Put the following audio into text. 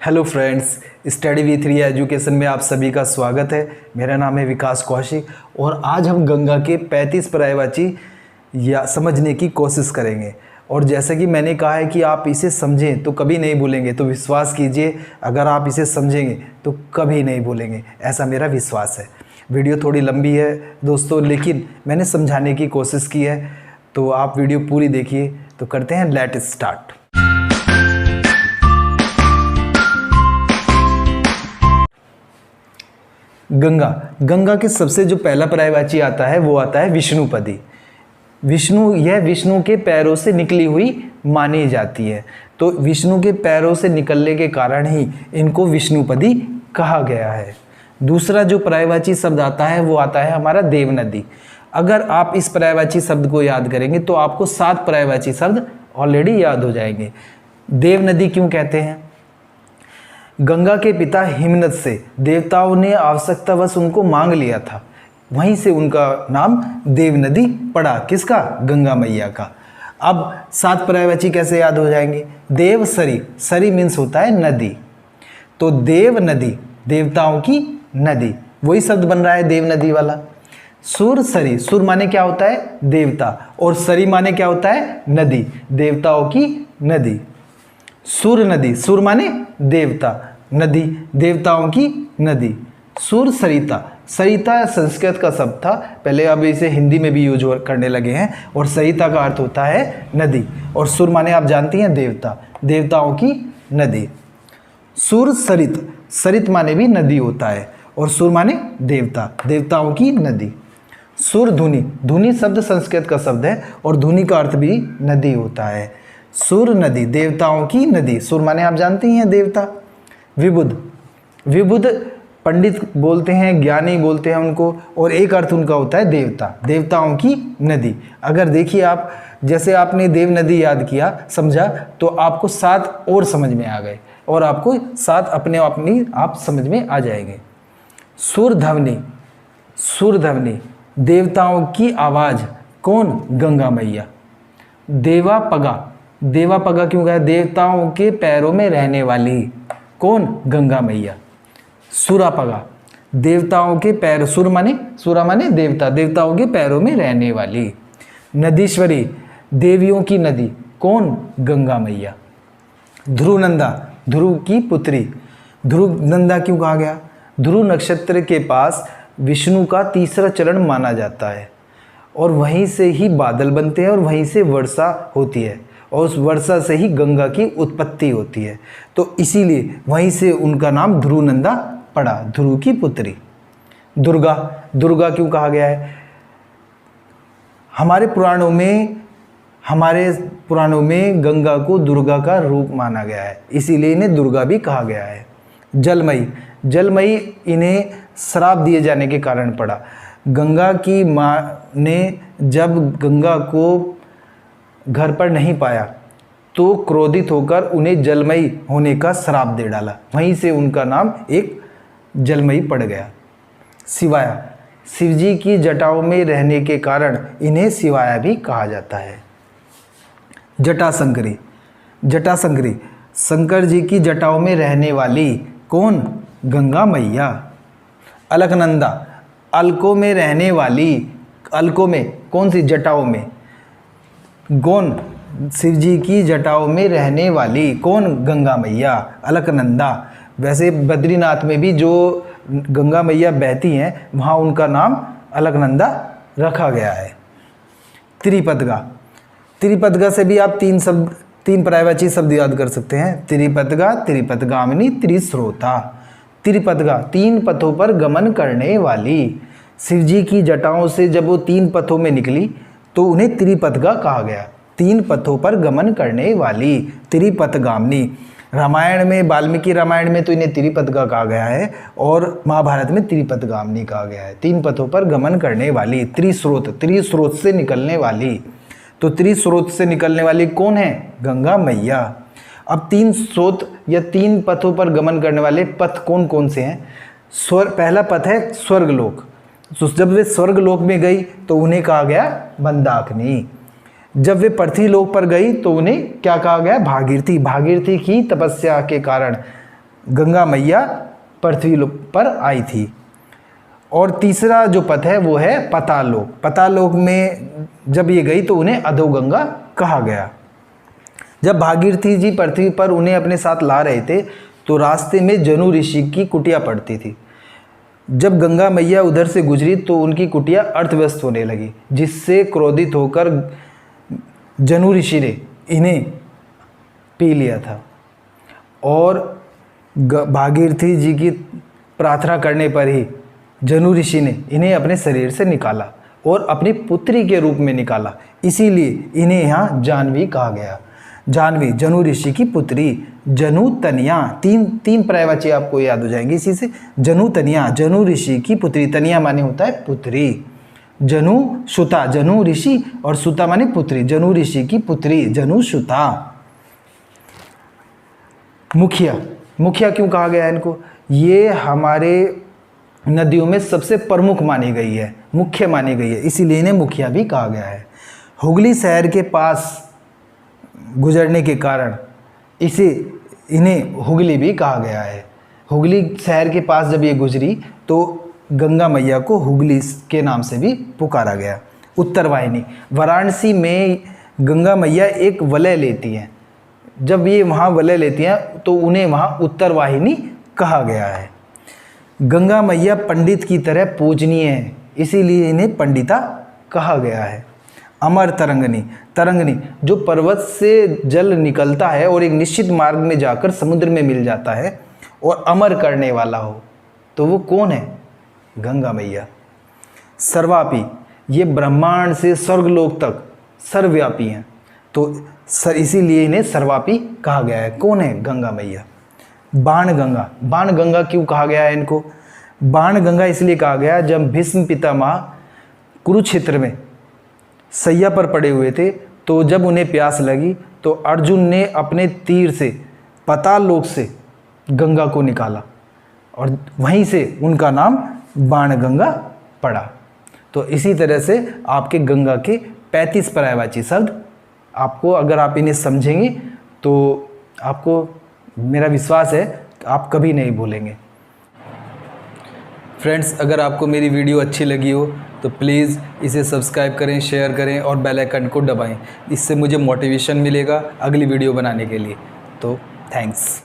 Hello friends, study with Riya education में आप सभी का स्वागत है। मेरा नाम है विकास कौशिक और आज हम गंगा के 35 पर्यायवाची या समझने की कोशिश करेंगे। और जैसे कि मैंने कहा है कि आप इसे समझें तो कभी नहीं भूलेंगे, तो विश्वास कीजिए अगर आप इसे समझेंगे तो कभी नहीं भूलेंगे, ऐसा मेरा विश्वास है। वीडियो थोड़ी लंबी है दोस्तों, लेकिन मैंने समझाने की कोशिश की है, तो आप वीडियो पूरी देखिए। तो करते हैं, लेट स्टार्ट। गंगा के सबसे जो पहला पर्यायवाची आता है वो आता है विष्णुपदी। यह विष्णु के पैरों से निकली हुई मानी जाती है, तो विष्णु के पैरों से निकलने के कारण ही इनको विष्णुपदी कहा गया है। दूसरा जो पर्यायवाची शब्द आता है वो आता है हमारा देवनदी। अगर आप इस पर्यायवाची शब्द को याद करेंगे तो आपको 7 पर्यायवाची शब्द ऑलरेडी याद हो जाएंगे। देवनदी क्यों कहते हैं? गंगा के पिता हिमनद से देवताओं ने आवश्यकतावश उनको मांग लिया था, वहीं से उनका नाम देवनदी पड़ा। किसका? गंगा मैया का। अब 7 पर्यायवाची कैसे याद हो जाएंगे? देव सरी, सरी मीन्स होता है नदी, तो देव नदी, देवताओं की नदी, वही शब्द बन रहा है देव नदी वाला। सुर सरी, सुर माने क्या होता है? देवता, और सरी माने क्या होता है? नदी, देवताओं की नदी। सुर नदी, सुर माने देवता, नदी देवताओं की नदी। सुर सरिता, सरिता संस्कृत का शब्द था पहले, अब इसे हिंदी में भी यूज करने लगे हैं, और सरिता का अर्थ होता है नदी, और सुर माने आप जानती हैं देवता, देवताओं की नदी। सुर सरित, सरित माने भी नदी होता है, और सुर माने देवता, देवताओं की नदी। सुर धुनी, धुनी शब्द संस्कृत का शब्द है और धुनी का अर्थ भी नदी होता है। सुर नदी, देवताओं की नदी, सुर माने आप जानती हैं देवता। विबुध, विबुध पंडित बोलते हैं, ज्ञानी बोलते हैं उनको, और एक अर्थ उनका होता है देवता, देवताओं की नदी। अगर देखिए आप, जैसे आपने देव नदी याद किया, समझा, तो आपको 7 और समझ में आ गए, और आपको 7 अपने आप समझ में आ जाएंगे। सुरध्वनि, सुरध्वनि देवताओं की आवाज़, कौन? गंगा मैया। देवापगा, देवापगा क्यों कहा? देवताओं के पैरों में रहने वाली, कौन? गंगा मैया। सुरापगा, देवताओं के पैर, सुर माने, सुरा माने देवता, देवताओं के पैरों में रहने वाली। नदीश्वरी, देवियों की नदी, कौन? गंगा मैया। ध्रुवनंदा, ध्रुव की पुत्री। ध्रुवनंदा क्यों कहा गया? ध्रुव नक्षत्र के पास विष्णु का तीसरा चरण माना जाता है, और वहीं से ही बादल बनते हैं, और वहीं से वर्षा होती है, और उस वर्षा से ही गंगा की उत्पत्ति होती है, तो इसीलिए वहीं से उनका नाम ध्रुवनंदा पड़ा, ध्रुव की पुत्री। दुर्गा, दुर्गा क्यों कहा गया है? हमारे पुराणों में गंगा को दुर्गा का रूप माना गया है, इसीलिए इन्हें दुर्गा भी कहा गया है। जलमयी, जलमयी इन्हें श्राप दिए जाने के कारण पड़ा। गंगा की माँ ने जब गंगा को घर पर नहीं पाया तो क्रोधित होकर उन्हें जलमयी होने का श्राप दे डाला, वहीं से उनका नाम एक जलमयी पड़ गया। शिवाया, शिवजी की जटाओं में रहने के कारण इन्हें शिवाया भी कहा जाता है। जटाशंकरी, जटाशंकरी शंकर जी की जटाओं में रहने वाली, कौन? गंगा मैया। अलकनंदा, अलकों में रहने वाली, अलकों में कौन सी? जटाओं में, कौन? शिव जी की जटाओं में रहने वाली, कौन? गंगा मैया, अलकनंदा। वैसे बद्रीनाथ में भी जो गंगा मैया बहती हैं वहाँ उनका नाम अलकनंदा रखा गया है। त्रिपदगा, त्रिपदगा से भी आप 3 पर्यायवाची शब्द याद कर सकते हैं। त्रिपदगा, त्रिपदगामिनी, त्रिस्रोता। त्रिपदगा 3 पथों पर गमन करने वाली। शिव जी की जटाओं से जब वो 3 पथों में निकली तो उन्हें त्रिपदगा कहा गया, 3 पथों पर गमन करने वाली, त्रिपथगामिनी। रामायण में, वाल्मीकि रामायण में तो इन्हें त्रिपदगा कहा गया है, और महाभारत में त्रिपथगामिनी कहा गया है। 3 पथों पर गमन करने वाली। त्रिस्रोत, त्रिस्रोत से निकलने वाली, तो त्रिस्रोत से निकलने वाली कौन है? गंगा मैया। अब 3 स्रोत या 3 पथों पर गमन करने वाले पथ कौन कौन से हैं? पहला पथ है स्वर्गलोक, तो जब वे स्वर्गलोक में गई तो उन्हें कहा गया मंदाकिनी। जब वे पृथ्वी लोक पर गई तो उन्हें क्या कहा गया? भागीरथी। भागीरथी की तपस्या के कारण गंगा मैया पृथ्वी पर आई थी। और तीसरा जो पथ है वो है पाताललोक। पाताललोक में जब ये गई तो उन्हें अधोगंगा कहा गया। जब भागीरथी जी पृथ्वी पर उन्हें अपने साथ ला रहे थे तो रास्ते में जनु ऋषि की कुटिया पड़ती थी। जब गंगा मैया उधर से गुजरी तो उनकी कुटिया अर्थव्यस्त होने लगी, जिससे क्रोधित होकर जनु ऋषि ने इन्हें पी लिया था और भागीरथी जी की प्रार्थना करने पर ही जनु ऋषि ने इन्हें अपने शरीर से निकाला और अपनी पुत्री के रूप में निकाला। इसीलिए इन्हें यहाँ जाह्नवी कहा गया। जाह्नवी जनु ऋषि की पुत्री। जनु तनिया, तीन पर्यायवाची आपको याद हो जाएंगे इसी से। जनु तनिया जनु ऋषि की पुत्री, तनिया माने होता है पुत्री। जनु सुता जनु ऋषि और सुता माने पुत्री, जनु ऋषि की पुत्री जनु सुता। मुखिया, मुखिया क्यों कहा गया है इनको? ये हमारे नदियों में सबसे प्रमुख मानी गई है, मुख्य मानी गई है, इसीलिए इन्हें मुखिया भी कहा गया है। हुगली शहर के पास गुजरने के कारण इन्हें हुगली भी कहा गया है। हुगली शहर के पास जब ये गुजरी तो गंगा मैया को हुगली के नाम से भी पुकारा गया। उत्तरवाहिनी, वाराणसी में गंगा मैया एक वलय लेती हैं। जब ये वहाँ वलय लेती हैं तो उन्हें वहाँ उत्तरवाहिनी कहा गया है। गंगा मैया पंडित की तरह पूजनीय है, इसीलिए इन्हें पंडिता कहा गया है। अमर तरंगनी, तरंगनी जो पर्वत से जल निकलता है और एक निश्चित मार्ग में जाकर समुद्र में मिल जाता है और अमर करने वाला हो, तो वो कौन है? गंगा मैया। सर्वापी, ये ब्रह्मांड से स्वर्गलोक तक सर्वव्यापी हैं, तो इसीलिए इन्हें सर्वापी कहा गया है। कौन है? गंगा मैया। बाण गंगा, बाण गंगा क्यों कहा गया है इनको? बाण गंगा इसलिए कहा गया जब भीष्म पितामह कुरुक्षेत्र में सैया पर पड़े हुए थे तो जब उन्हें प्यास लगी तो अर्जुन ने अपने तीर से पाताल लोक से गंगा को निकाला और वहीं से उनका नाम बाण गंगा पड़ा। तो इसी तरह से आपके गंगा के 35 पर्यायवाची शब्द आपको, अगर आप इन्हें समझेंगे तो आपको, मेरा विश्वास है आप कभी नहीं भूलेंगे। फ्रेंड्स, अगर आपको मेरी वीडियो अच्छी लगी हो तो प्लीज़ इसे सब्सक्राइब करें, शेयर करें और बेल आइकन को दबाएं। इससे मुझे मोटिवेशन मिलेगा अगली वीडियो बनाने के लिए। तो थैंक्स।